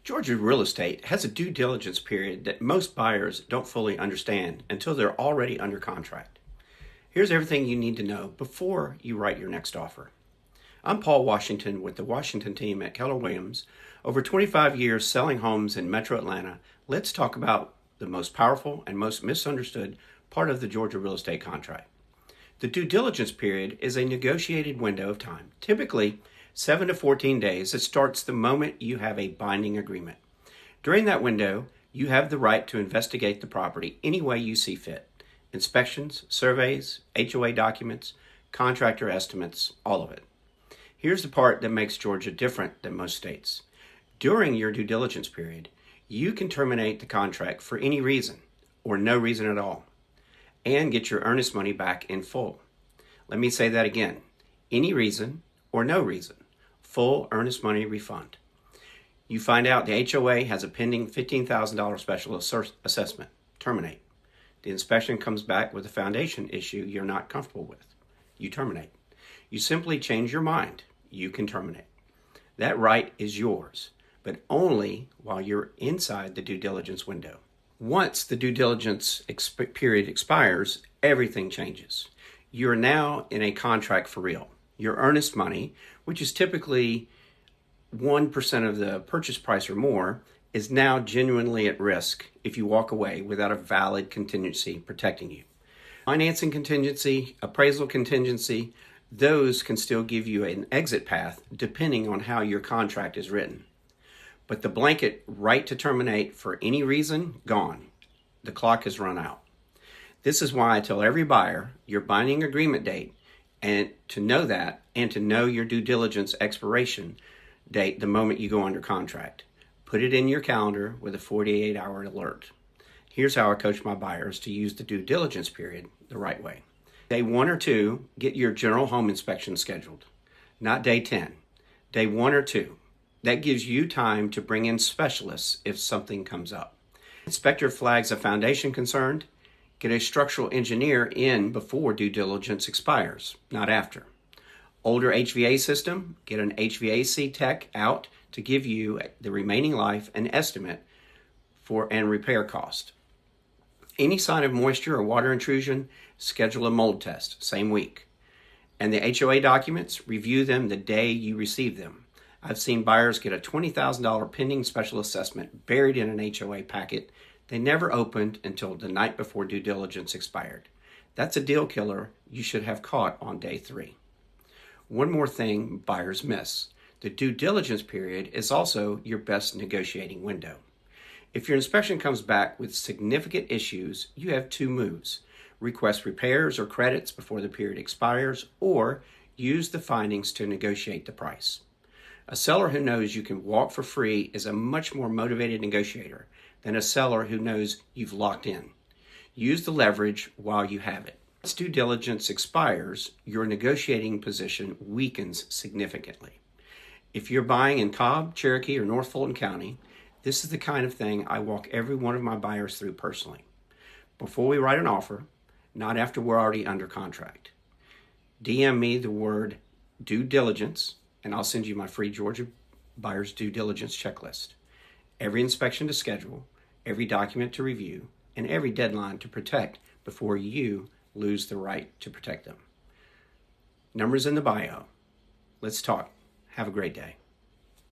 Georgia real estate has a due diligence period that most buyers don't fully understand until they're already under contract. Here's everything you need to know before you write your next offer. I'm Paul Washington with the Washington team at Keller Williams. Over 25 years selling homes in Metro Atlanta, let's talk about the most powerful and most misunderstood part of the Georgia real estate contract. The due diligence period is a negotiated window of time, typically 7 to 14 days. It starts the moment you have a binding agreement. During that window, you have the right to investigate the property any way you see fit. Inspections, surveys, HOA documents, contractor estimates, all of it. Here's the part that makes Georgia different than most states. During your due diligence period, you can terminate the contract for any reason or no reason at all and get your earnest money back in full. Let me say that again. Any reason or no reason. Full earnest money refund. You find out the HOA has a pending $15,000 special assessment. Terminate. The inspection comes back with a foundation issue you're not comfortable with. You terminate. You simply change your mind. You can terminate. That right is yours, but only while you're inside the due diligence window. Once the due diligence period expires, everything changes. You're now in a contract for real. Your earnest money, which is typically 1% of the purchase price or more, is now genuinely at risk if you walk away without a valid contingency protecting you. Financing contingency, appraisal contingency, those can still give you an exit path depending on how your contract is written. But the blanket right to terminate for any reason, gone. The clock has run out. This is why I tell every buyer your binding agreement date and to know that and to know your due diligence expiration date the moment you go under contract. Put it in your calendar with a 48-hour alert. Here's how I coach my buyers to use the due diligence period the right way. Day 1 or 2, get your general home inspection scheduled. Not day 10. Day 1 or 2. That gives you time to bring in specialists if something comes up. Inspector flags a foundation concerned. Get a structural engineer in before due diligence expires, not after. Older HVAC system, get an HVAC tech out to give you the remaining life and estimate for and repair cost. Any sign of moisture or water intrusion, schedule a mold test, same week. And the HOA documents, review them the day you receive them. I've seen buyers get a $20,000 pending special assessment buried in an HOA packet they never opened until the night before due diligence expired. That's a deal killer you should have caught on day 3. One more thing buyers miss. The due diligence period is also your best negotiating window. If your inspection comes back with significant issues, you have 2 moves. Request repairs or credits before the period expires, or use the findings to negotiate the price. A seller who knows you can walk for free is a much more motivated negotiator than a seller who knows you've locked in. Use the leverage while you have it. Once due diligence expires, your negotiating position weakens significantly. If you're buying in Cobb, Cherokee, or North Fulton County, this is the kind of thing I walk every one of my buyers through personally. Before we write an offer, not after we're already under contract. DM me the word due diligence, and I'll send you my free Georgia Buyer's Due Diligence checklist. Every inspection to schedule, every document to review, and every deadline to protect before you lose the right to protect them. Numbers in the bio. Let's talk. Have a great day.